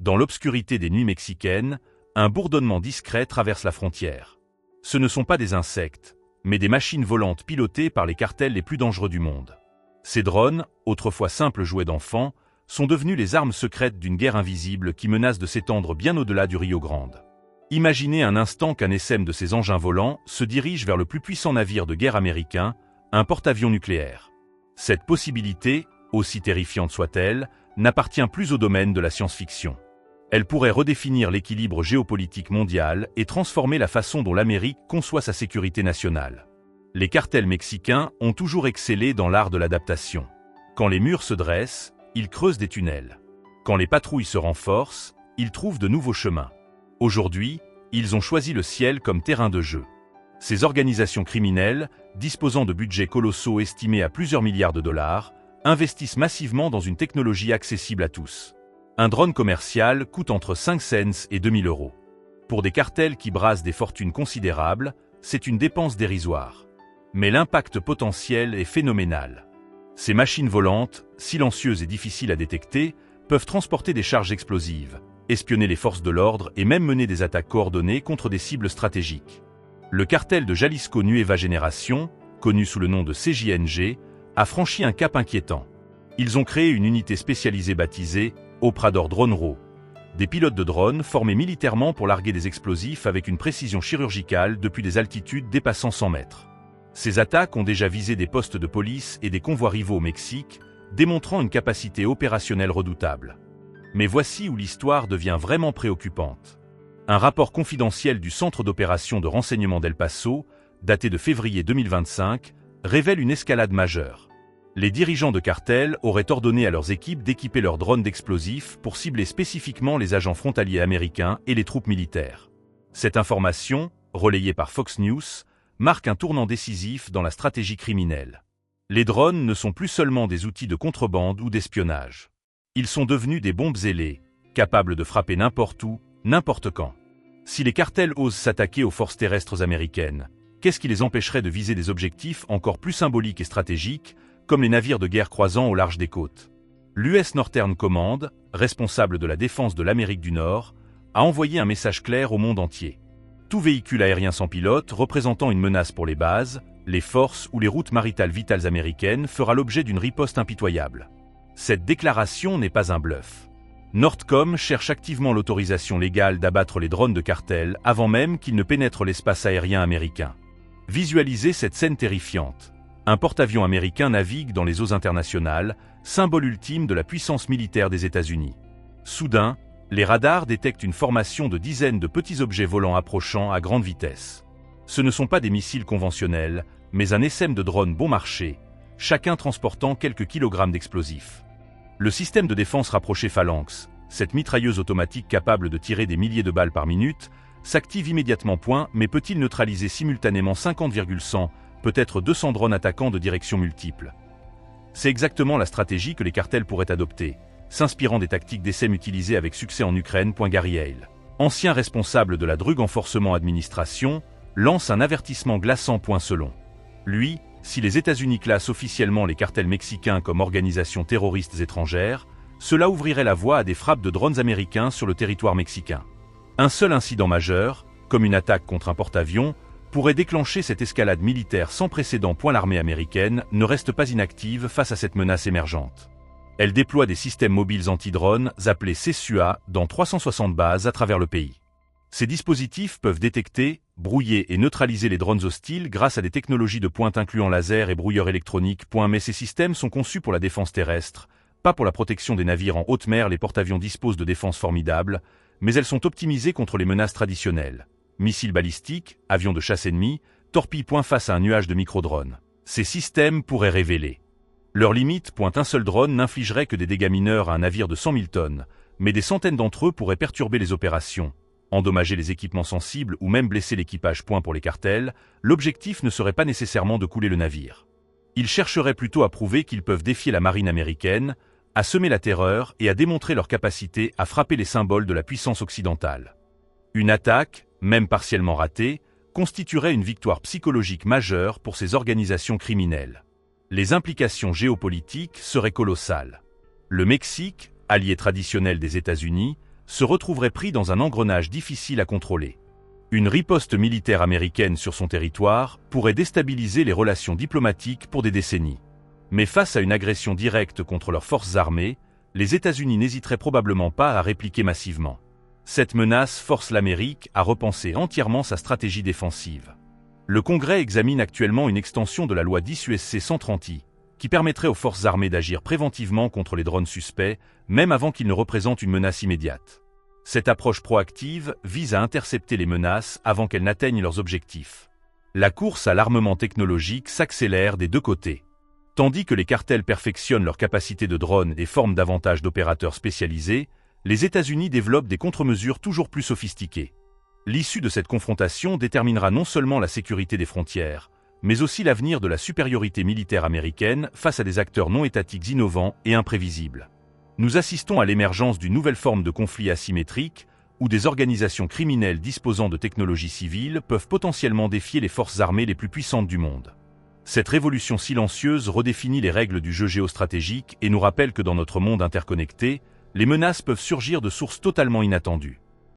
Dans l'obscurité des nuits mexicaines, un bourdonnement discret traverse la frontière. Ce ne sont pas des insectes, mais des machines volantes pilotées par les cartels les plus dangereux du monde. Ces drones, autrefois simples jouets d'enfants, sont devenus les armes secrètes d'une guerre invisible qui menace de s'étendre bien au-delà du Rio Grande. Imaginez un instant qu'un essaim de ces engins volants se dirige vers le plus puissant navire de guerre américain, un porte-avions nucléaire. Cette possibilité, aussi terrifiante soit-elle, n'appartient plus au domaine de la science-fiction. Elle pourrait redéfinir l'équilibre géopolitique mondial et transformer la façon dont l'Amérique conçoit sa sécurité nationale. Les cartels mexicains ont toujours excellé dans l'art de l'adaptation. Quand les murs se dressent, ils creusent des tunnels. Quand les patrouilles se renforcent, ils trouvent de nouveaux chemins. Aujourd'hui, ils ont choisi le ciel comme terrain de jeu. Ces organisations criminelles, disposant de budgets colossaux estimés à plusieurs milliards de dollars, investissent massivement dans une technologie accessible à tous. Un drone commercial coûte entre 5 cents et 2000 euros. Pour des cartels qui brassent des fortunes considérables, c'est une dépense dérisoire. Mais l'impact potentiel est phénoménal. Ces machines volantes, silencieuses et difficiles à détecter, peuvent transporter des charges explosives, espionner les forces de l'ordre et même mener des attaques coordonnées contre des cibles stratégiques. Le cartel de Jalisco Nueva Génération, connu sous le nom de CJNG, a franchi un cap inquiétant. Ils ont créé une unité spécialisée baptisée Oprador Drone Raw. Des pilotes de drones formés militairement pour larguer des explosifs avec une précision chirurgicale depuis des altitudes dépassant 100 mètres. Ces attaques ont déjà visé des postes de police et des convois rivaux au Mexique, démontrant une capacité opérationnelle redoutable. Mais voici où l'histoire devient vraiment préoccupante. Un rapport confidentiel du Centre d'opération de renseignement d'El Paso, daté de février 2025, révèle une escalade majeure. Les dirigeants de cartels auraient ordonné à leurs équipes d'équiper leurs drones d'explosifs pour cibler spécifiquement les agents frontaliers américains et les troupes militaires. Cette information, relayée par Fox News, marque un tournant décisif dans la stratégie criminelle. Les drones ne sont plus seulement des outils de contrebande ou d'espionnage. Ils sont devenus des bombes ailées, capables de frapper n'importe où, n'importe quand. Si les cartels osent s'attaquer aux forces terrestres américaines, qu'est-ce qui les empêcherait de viser des objectifs encore plus symboliques et stratégiques, comme les navires de guerre croisant au large des côtes? L'US Northern Command, responsable de la défense de l'Amérique du Nord, a envoyé un message clair au monde entier. Tout véhicule aérien sans pilote représentant une menace pour les bases, les forces ou les routes maritales vitales américaines fera l'objet d'une riposte impitoyable. Cette déclaration n'est pas un bluff. Nordcom cherche activement l'autorisation légale d'abattre les drones de cartel avant même qu'ils ne pénètrent l'espace aérien américain. Visualisez cette scène terrifiante. Un porte-avions américain navigue dans les eaux internationales, symbole ultime de la puissance militaire des États-Unis. Soudain, les radars détectent une formation de dizaines de petits objets volants approchant à grande vitesse. Ce ne sont pas des missiles conventionnels, mais un essaim de drones bon marché, chacun transportant quelques kilogrammes d'explosifs. Le système de défense rapproché Phalanx, cette mitrailleuse automatique capable de tirer des milliers de balles par minute, s'active immédiatement. Mais peut-il neutraliser simultanément 50,100, peut-être 200 drones attaquants de directions multiples? C'est exactement la stratégie que les cartels pourraient adopter, s'inspirant des tactiques d'essai utilisées avec succès en Ukraine. Gary Hale, ancien responsable de la Drug Enforcement Administration, lance un avertissement glaçant. Selon lui, si les États-Unis classent officiellement les cartels mexicains comme organisations terroristes étrangères, cela ouvrirait la voie à des frappes de drones américains sur le territoire mexicain. Un seul incident majeur, comme une attaque contre un porte-avions, pourrait déclencher cette escalade militaire sans précédent. L'armée américaine ne reste pas inactive face à cette menace émergente. Elle déploie des systèmes mobiles anti-drones appelés CSUA dans 360 bases à travers le pays. Ces dispositifs peuvent détecter, brouiller et neutraliser les drones hostiles grâce à des technologies de pointe incluant laser et brouilleurs électroniques. Mais ces systèmes sont conçus pour la défense terrestre, pas pour la protection des navires en haute mer. Les porte-avions disposent de défenses formidables, mais elles sont optimisées contre les menaces traditionnelles. Missiles balistiques, avions de chasse ennemis, torpilles. Face à un nuage de micro-drones, ces systèmes pourraient révéler leurs limites. Un seul drone n'infligerait que des dégâts mineurs à un navire de 100 000 tonnes, mais des centaines d'entre eux pourraient perturber les opérations, endommager les équipements sensibles ou même blesser l'équipage. Pour les cartels, l'objectif ne serait pas nécessairement de couler le navire. Ils chercheraient plutôt à prouver qu'ils peuvent défier la marine américaine, à semer la terreur et à démontrer leur capacité à frapper les symboles de la puissance occidentale. Une attaque, même partiellement ratée, constituerait une victoire psychologique majeure pour ces organisations criminelles. Les implications géopolitiques seraient colossales. Le Mexique, allié traditionnel des États-Unis, se retrouveraient pris dans un engrenage difficile à contrôler. Une riposte militaire américaine sur son territoire pourrait déstabiliser les relations diplomatiques pour des décennies. Mais face à une agression directe contre leurs forces armées, les États-Unis n'hésiteraient probablement pas à répliquer massivement. Cette menace force l'Amérique à repenser entièrement sa stratégie défensive. Le Congrès examine actuellement une extension de la loi 10 USC 130I, qui permettrait aux forces armées d'agir préventivement contre les drones suspects, même avant qu'ils ne représentent une menace immédiate. Cette approche proactive vise à intercepter les menaces avant qu'elles n'atteignent leurs objectifs. La course à l'armement technologique s'accélère des deux côtés. Tandis que les cartels perfectionnent leurs capacités de drones et forment davantage d'opérateurs spécialisés, les États-Unis développent des contre-mesures toujours plus sophistiquées. L'issue de cette confrontation déterminera non seulement la sécurité des frontières, mais aussi l'avenir de la supériorité militaire américaine face à des acteurs non étatiques innovants et imprévisibles. Nous assistons à l'émergence d'une nouvelle forme de conflit asymétrique, où des organisations criminelles disposant de technologies civiles peuvent potentiellement défier les forces armées les plus puissantes du monde. Cette révolution silencieuse redéfinit les règles du jeu géostratégique et nous rappelle que dans notre monde interconnecté, les menaces peuvent surgir de sources totalement inattendues.